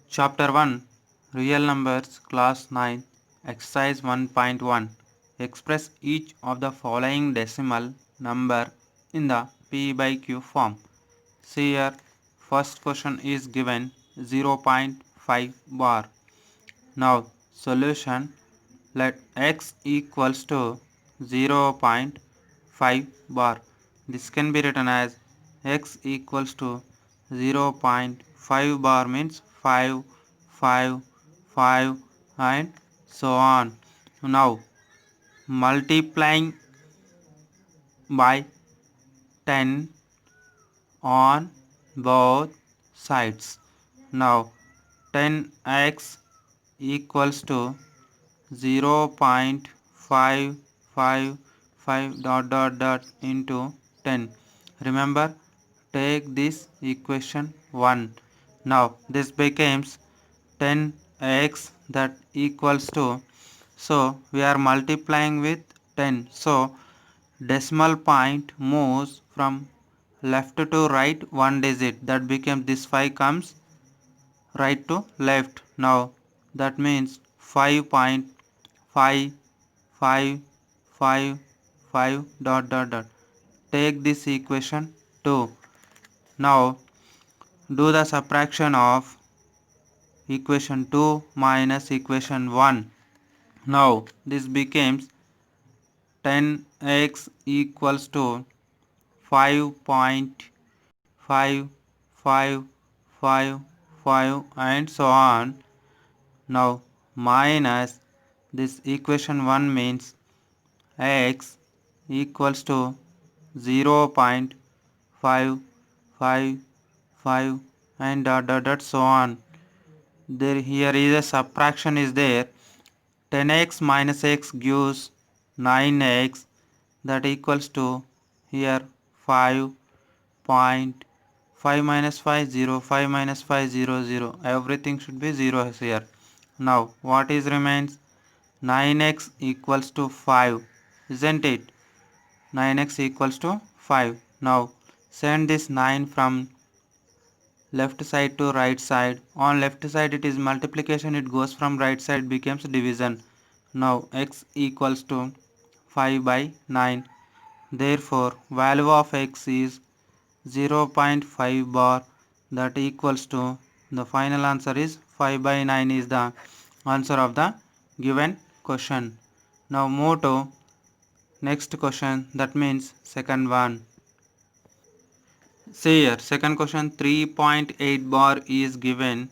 Chapter 1 Real Numbers Class 9 Exercise 1.1 Express each of the following decimal number in the P by Q form. See here, first question is given 0.5 bar. Now solution, let x equals to 0.5 bar. This can be written as x equals to 0.5 bar means 5, 5, 5 and so on. Now multiplying by 10 on both sides. Now 10x equals to 0.555 into 10. Remember, take this equation 1. Now this becomes 10x that equals to, so we are multiplying with 10. So decimal point moves from left to right one digit, that becomes this 5 comes right to left. Now that means 5.5555 take this equation 2. Now do the subtraction of equation 2 minus equation 1. Now this becomes 10x equals to 5.5555 and so on. Now minus this equation 1 means x equals to 0.555 and so on. There here is a subtraction is there. 10x minus x gives 9x, that equals to here 5.5 minus 5 0, 5 minus 5 0 0, everything should be 0 here. Now what is remains? 9x equals to 5, isn't it? 9x equals to 5. Now send this 9 from left side to right side. On left side it is multiplication, it goes from right side becomes division. Now x equals to 5 by 9. Therefore value of x is 0.5 bar, that equals to, the final answer is 5 by 9 is the answer of the given question. Now move to next question, that means second one. See here, second question, 3.8 bar is given.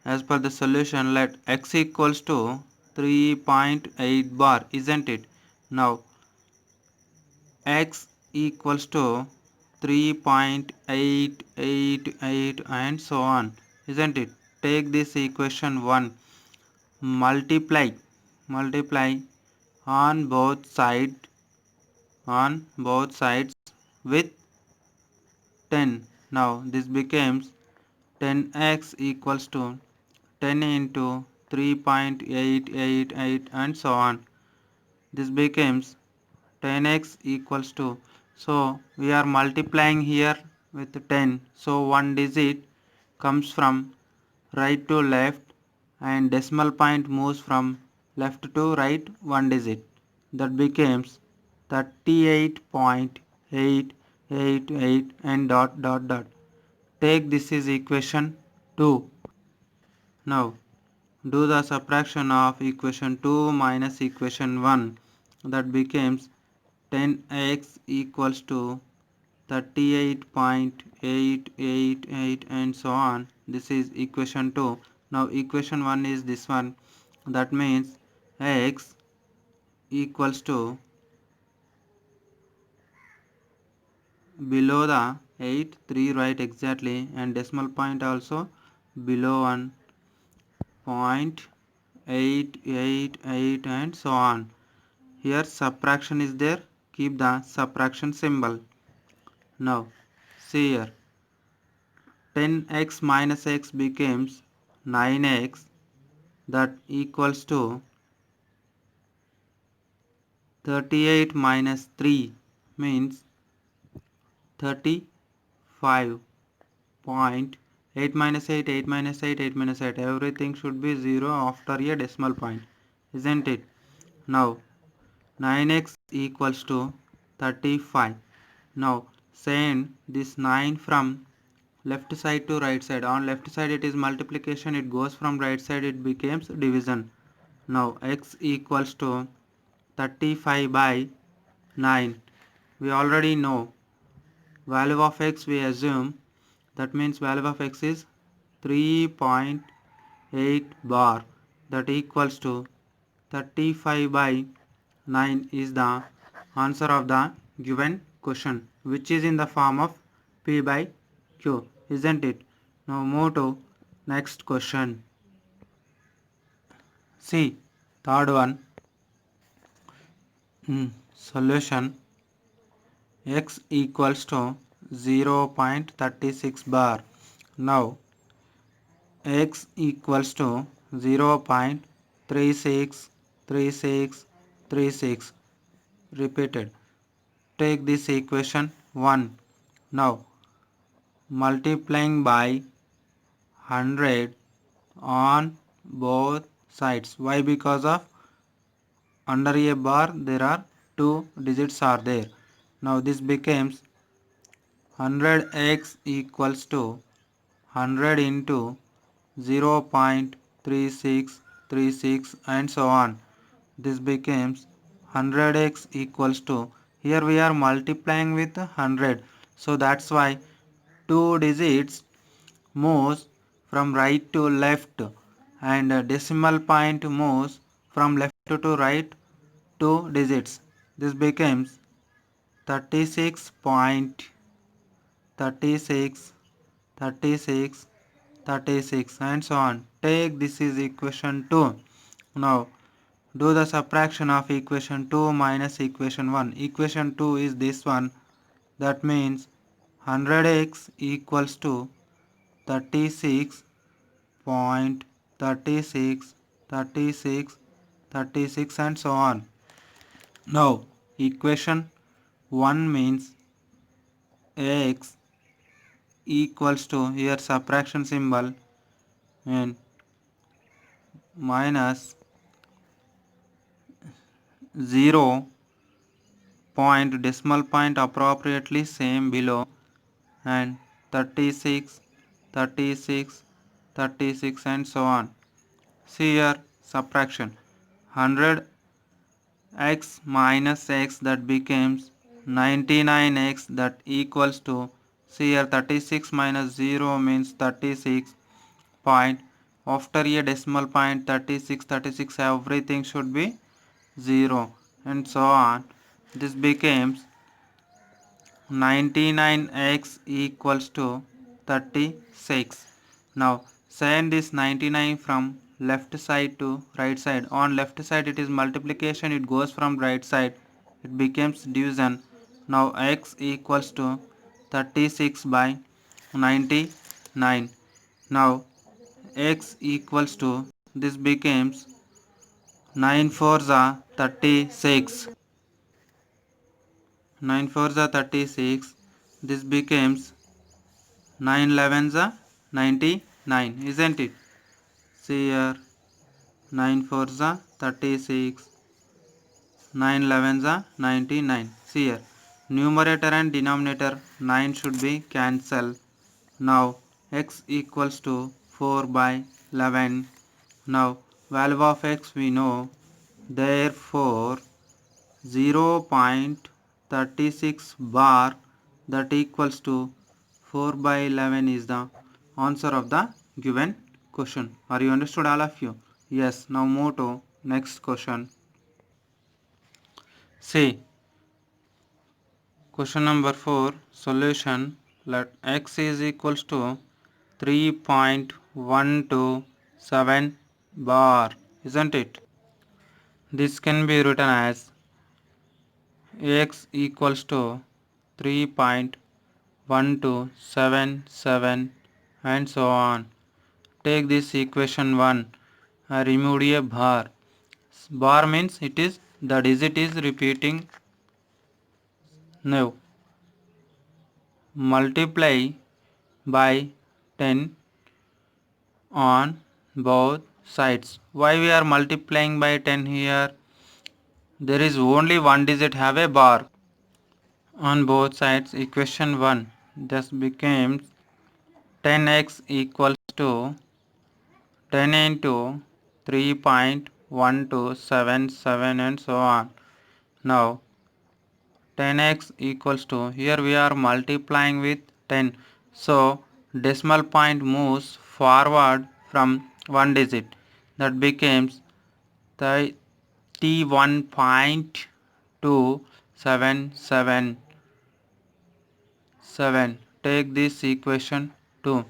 As per the solution, let x equals to 3.8 bar, isn't it? Now x equals to 3.888 and so on, isn't it? Take this equation 1, multiply on both sides with 10. Now this becomes 10x equals to 10 into 3.888 and so on. This becomes 10x equals to, so we are multiplying here with 10, so one digit comes from right to left and decimal point moves from left to right one digit, that becomes 38.888 and take this is equation 2. Now do the subtraction of equation 2 minus equation 1, that becomes 10x equals to 38.888 and so on. This is equation 2. Now equation 1 is this one, that means x equals to, below the 8 3 right exactly and decimal point also below 1.888 and so on. Here subtraction is there, keep the subtraction symbol. Now see here, 10x minus x becomes 9x, that equals to 38 minus 3 means 35.888 8 minus 8, 8 minus 8, 8 minus 8. Everything should be 0 after a decimal point, isn't it? Now 9x equals to 35. Now send this 9 from left side to right side. On left side it is multiplication, it goes from right side, it becomes division. Now x equals to 35 by 9. We already know value of x, we assume, that means value of x is 3.8 bar, that equals to 35 by 9 is the answer of the given question, which is in the form of P by Q, isn't it? Now move to next question. See, third one. Solution: x equals to 0.36 bar. Now x equals to 0.363636 repeated. Take this equation 1. Now multiplying by 100 on both sides. Why? Because of under a bar there are two digits are there. Now this becomes 100x equals to 100 into 0.3636 and so on. This becomes 100x equals to, here we are multiplying with 100, so that's why two digits moves from right to left and decimal point moves from left to right two digits. This becomes 36.36, 36, 36 and so on. Take this is equation 2. Now do the subtraction of equation 2 minus equation 1. Equation 2 is this one, that means 100x equals to 36.36, 36, 36 and so on. Now equation 1 means x equals to, here subtraction symbol, and minus 0 point decimal point appropriately same below, and 36, 36, 36 and so on. See here subtraction 100x minus x, that becomes 99x, that equals to, see here 36 minus 0 means 36 point, after a decimal point 36, 36 everything should be 0 and so on. This becomes 99x equals to 36. Now send this 99 from left side to right side. On left side it is multiplication, it goes from right side, it becomes division. Now x equals to 36 by 99. Now x equals to, this becomes 9 fours are 36, 9 fours are 36, this becomes 9 11s are 99, isn't it? See here 9 fours are 36, 9 11s are 99. See here numerator and denominator 9 should be cancelled. Now x equals to 4 by 11. Now value of x we know, therefore 0.36 bar, that equals to 4 by 11 is the answer of the given question. Are you understood all of you? Yes. Now move to next question. See question number 4. Solution: let x is equals to 3.127 bar, isn't it? This can be written as x equals to 3.1277 and so on. Take this equation 1, remove a bar. Bar means it is the digit is repeating. Now multiply by 10 on both sides. Why we are multiplying by 10 here? There is only one digit have a bar on both sides. Equation 1 thus becomes 10x equals to 10 into 3.1277 and so on. Now 10x equals to, here we are multiplying with 10, so decimal point moves forward from one digit, that becomes 31.277. Take this equation 2.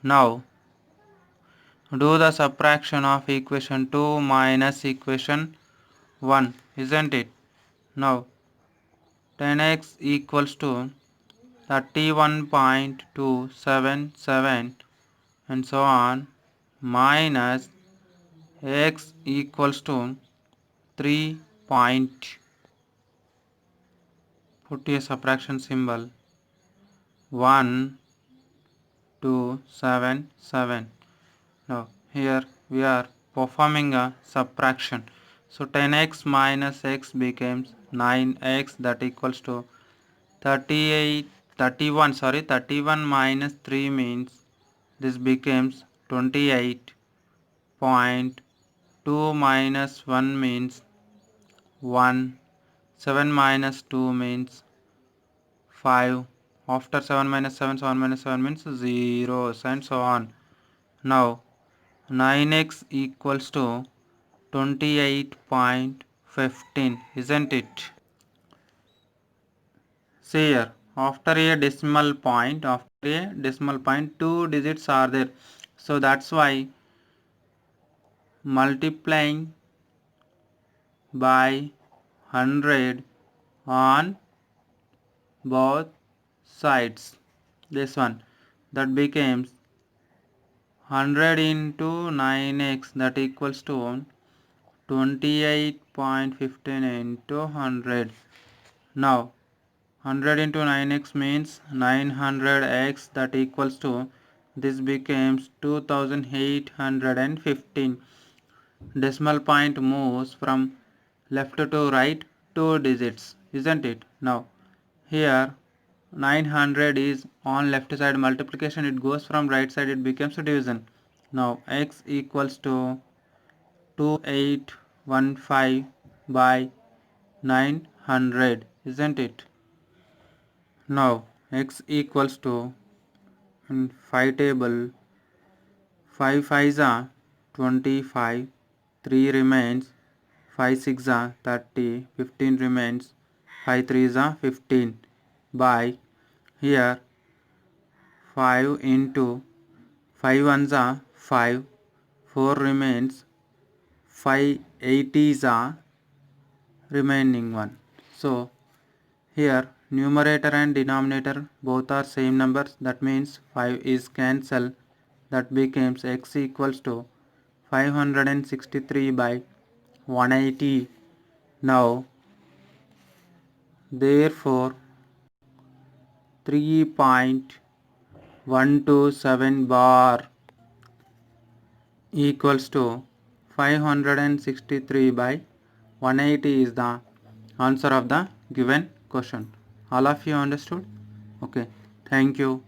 Now do the subtraction of equation 2 minus equation 1, isn't it? Now 10x equals to 31.277 and so on, minus x equals to 3 point, put a subtraction symbol, 1277. Now here we are performing a subtraction, so 10x minus x becomes 9x, that equals to 31 minus 3 means this becomes 28.2 minus 1 means 1. 7 minus 2 means 5. After 7 minus 7, 7 minus 7 means 0, and so on. Now 9x equals to 28.15, isn't it? See here, after a decimal point, two digits are there. So that's why multiplying by 100 on both sides, this one, that becomes 100 into 9x, that equals to 28.15 into 100. Now 100 into 9x means 900x, that equals to, this becomes 2815. Decimal point moves from left to right 2 digits, isn't it? Now here 900 is on left side multiplication, it goes from right side, it becomes a division. Now x equals to 2815 by 900, isn't it? Now x equals to, in 5 table, 5 5s are 25, 3 remains, 5 6 are 30, 15 remains, 5 3s are 15 by, here 5 into 5 ones are 5, 4 remains, 5 80s are remaining 1. So here numerator and denominator both are same numbers, that means 5 is cancelled, that becomes x equals to 563 by 180. Now therefore 3.127 bar equals to 563 by 180 is the answer of the given question. All of you understood? Okay, thank you.